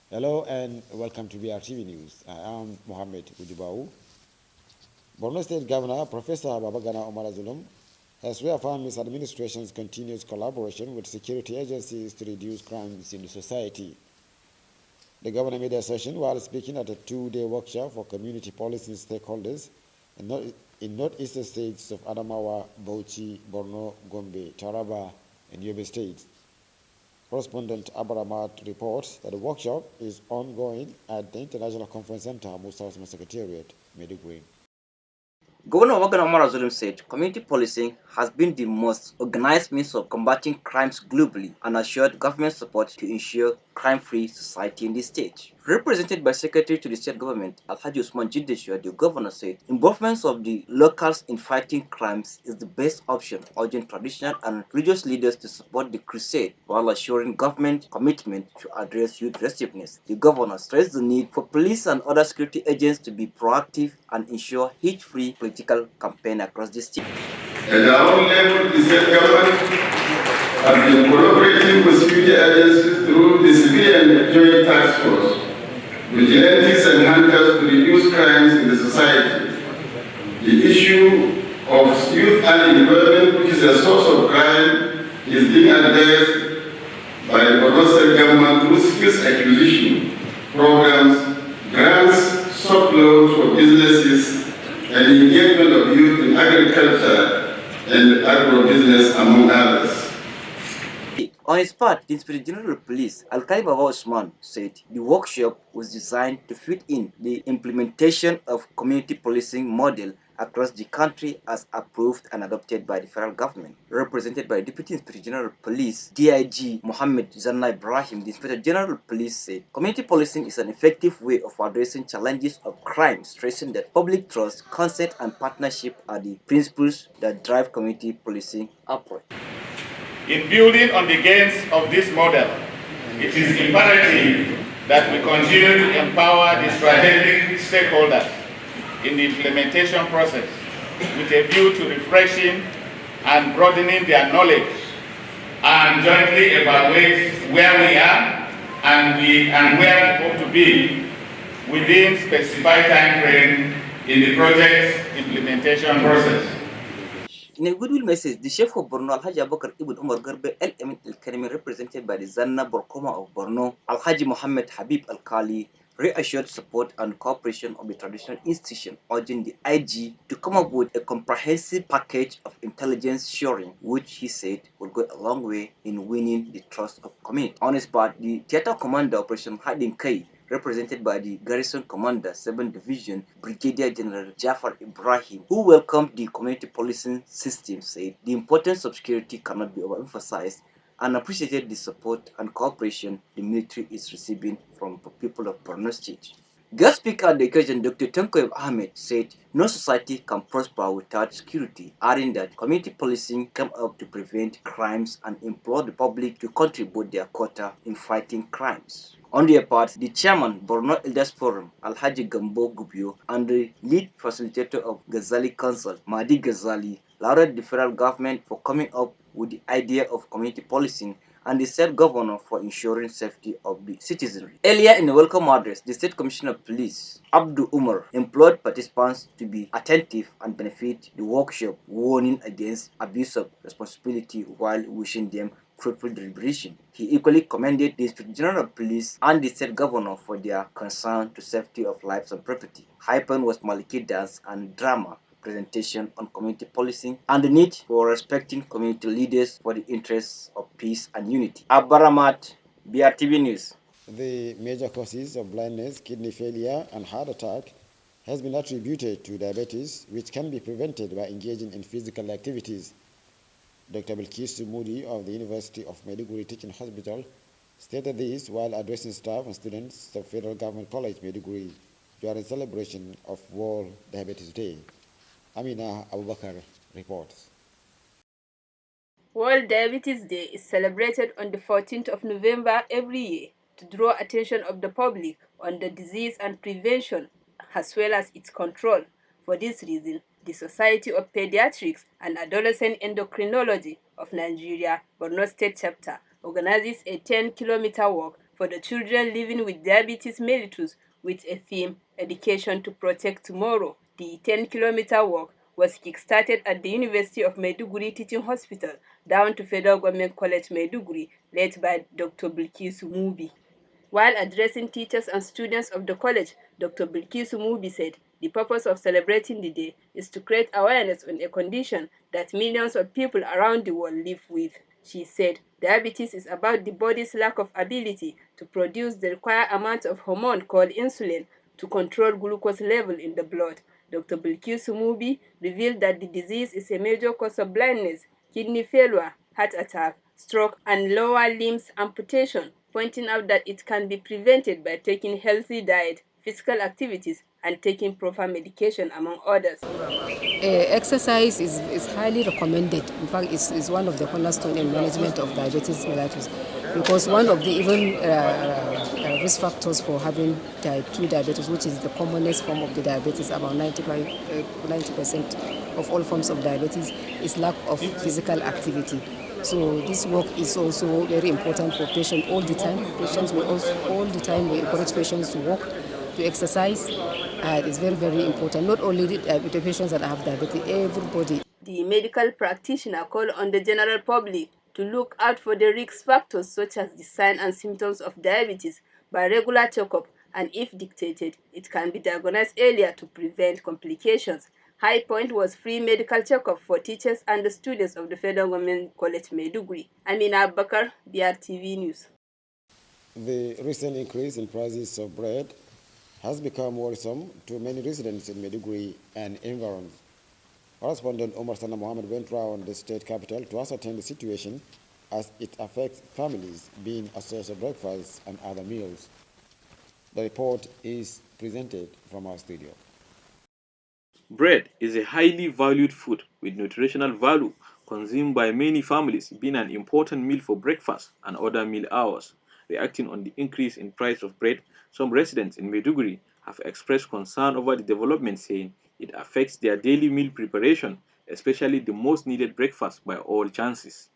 Hello and welcome to Brtv News. I am Mohammed Ujibau. Borno State Governor Professor Babagana Omar Zulum has reaffirmed his administration's continuous collaboration with security agencies to reduce crimes in the society. The governor made the assertion while speaking at a two-day workshop for community policing stakeholders in northeastern states of Adamawa, Bauchi, Borno, Gombe, Taraba, and Yobe states. Correspondent Abaramat reports that the workshop is ongoing at the International Conference Center, Musa Usman Secretariat, Maiduguri. Governor Wagana Omar Zulum said community policing has been the most organized means of combating crimes globally and assured government support to ensure crime-free society in the state. Represented by Secretary to the State Government, Alhaji Usman Jiddeshwar, the governor said involvement of the locals in fighting crimes is the best option, urging traditional and religious leaders to support the crusade while assuring government commitment to address youth restiveness. The governor stressed the need for police and other security agents to be proactive and ensure hitch-free political campaign across the state. At our own level, the state government has been collaborating with security agencies through the Civilian Joint Task Force, vigilantes and hunters to reduce crimes in the society. The issue of youth unemployment, which is a source of crime, is being addressed by the Borno State government through skills acquisition programs, grants, soft loans for businesses, and the engagement of youth in agriculture and agro-business, among others. On his part, the Inspector General of Police, Alkali Baba Usman, said the workshop was designed to fit in the implementation of community policing model across the country as approved and adopted by the federal government. Represented by Deputy Inspector General of Police, DIG Mohammed Zanna Ibrahim, the Inspector General of Police said community policing is an effective way of addressing challenges of crime, stressing that public trust, consent, and partnership are the principles that drive community policing approach. In building on the gains of this model, it is imperative that we continue to empower the strategic stakeholders in the implementation process with a view to refreshing and broadening their knowledge and jointly evaluate where we are and where we hope to be within specified time frame in the project's implementation process. In a goodwill message, the Chief of Borno, Alhaji Abubakar Ibn Umar Garbe El Emin El Karimi, represented by the Zanna Borkoma of Borno, Alhaji Mohammed Habib Al Kali, reassured support and cooperation of the traditional institution, urging the IG to come up with a comprehensive package of intelligence sharing, which he said will go a long way in winning the trust of community. On his part, the Theater Commander Operation Hadin Kai, represented by the Garrison Commander, 7th Division, Brigadier General Jafar Ibrahim, who welcomed the community policing system, said the importance of security cannot be overemphasized and appreciated the support and cooperation the military is receiving from the people of Borno State. Guest speaker at the occasion, Dr. Tankoyev Ahmed, said no society can prosper without security, adding that community policing came up to prevent crimes and implore the public to contribute their quota in fighting crimes. On their part, the chairman, Borno Elders Forum, Alhaji Gambo Gubio, and the lead facilitator of Ghazali Council, Mahdi Ghazali, lauded the federal government for coming up with the idea of community policing and the state governor for ensuring safety of the citizenry. Earlier in the welcome address, the State Commissioner of Police, Abdu Umar, implored participants to be attentive and benefit the workshop, warning against abuse of responsibility while wishing them fruitful deliberation. He equally commended the Inspector General of Police and the State Governor for their concern to safety of lives and property. High point was Maliki dance and drama presentation on community policing and the need for respecting community leaders for the interests of peace and unity. Abaramat, Brtv News. The major causes of blindness, kidney failure, and heart attack has been attributed to diabetes, which can be prevented by engaging in physical activities. Dr. Bilkisu Moody of the University of Maiduguri Teaching Hospital stated this while addressing staff and students of Federal Government College Maiduguri during celebration of World Diabetes Day. Amina Abubakar reports. World Diabetes Day is celebrated on the 14th of November every year to draw attention of the public on the disease and prevention as well as its control. For this reason, the Society of Pediatrics and Adolescent Endocrinology of Nigeria, Borno State Chapter, organizes a 10-kilometer walk for the children living with diabetes mellitus with a theme, Education to Protect Tomorrow. The 10-kilometer walk was kick-started at the University of Maiduguri Teaching Hospital down to Federal Government College Maiduguri, led by Dr. Bilkisu Mubi. While addressing teachers and students of the college, Dr. Bilkisu Mubi said the purpose of celebrating the day is to create awareness on a condition that millions of people around the world live with. She said diabetes is about the body's lack of ability to produce the required amount of hormone called insulin to control glucose level in the blood. Dr. Bilkisu Mubi revealed that the disease is a major cause of blindness, kidney failure, heart attack, stroke, and lower limbs amputation, pointing out that it can be prevented by taking healthy diet, physical activities, and taking proper medication, among others. Exercise is highly recommended. In fact, it's one of the cornerstone in management of diabetes mellitus, because one of the even risk factors for having type 2 diabetes, which is the commonest form of the diabetes, about 90% of all forms of diabetes, is lack of physical activity. So this work is also very important for patients all the time. Patients will also all the time we encourage patients to walk, to exercise. It's very, very important. Not only the patients that have diabetes, everybody. The medical practitioner called on the general public to look out for the risk factors such as the signs and symptoms of diabetes by regular checkup, and if dictated, it can be diagnosed earlier to prevent complications. High point was free medical checkup for teachers and the students of the Federal Government College Maiduguri. Amina Bakar, Brtv News. The recent increase in prices of bread has become worrisome to many residents in Maiduguri and environs. Correspondent Omar Sana Mohammed went round the state capital to ascertain the situation as it affects families being a source of breakfast and other meals. The report is presented from our studio. Bread is a highly valued food with nutritional value consumed by many families, being an important meal for breakfast and other meal hours. Reacting on the increase in price of bread, some residents in Maiduguri have expressed concern over the development, saying it affects their daily meal preparation, especially the most needed breakfast by all chances.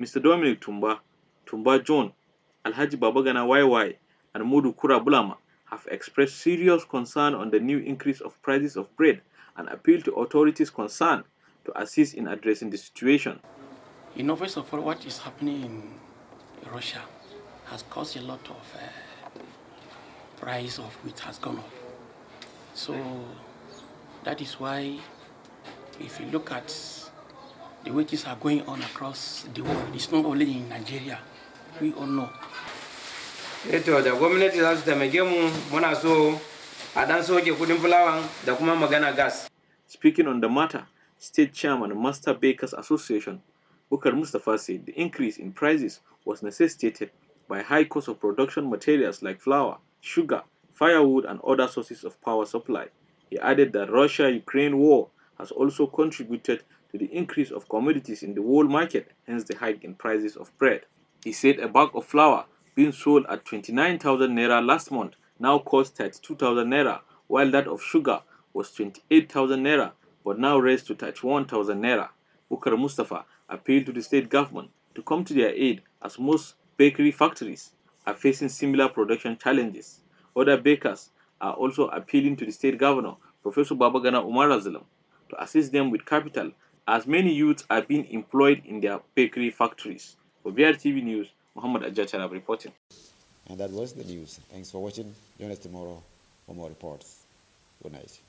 Mr. Dominic Tumba John, Alhaji Babagana YY, and Mudu Kura Bulama have expressed serious concern on the new increase of prices of bread and appeal to authorities concerned to assist in addressing the situation. You know, first of all, what is happening in Russia has caused a lot of price of wheat has gone up. So that is why, if you look at the wages are going on across the world, it's not only in Nigeria, we all know. Eto da gwamnati za su taimake mu muna so a dan soke kudin fulawan da kuma magana gas. Speaking on the matter, State Chairman Master Bakers Association Bukar Mustafa said the increase in prices was necessitated by high cost of production materials like flour, sugar, firewood, and other sources of power supply. He added that Russia-Ukraine war has also contributed to the increase of commodities in the world market, hence the hike in prices of bread. He said a bag of flour being sold at 29,000 naira last month now costs 32,000 naira, while that of sugar was 28,000 naira but now raised to 31,000 naira. Bukar Mustafa appealed to the state government to come to their aid as most bakery factories are facing similar production challenges. Other bakers are also appealing to the state governor, Professor Babagana Umar Azalam, to assist them with capital as many youths are being employed in their bakery factories. For BRTV News, Muhammad Ajacharab reporting. And that was the news. Thanks for watching. Join us tomorrow for more reports. Good night.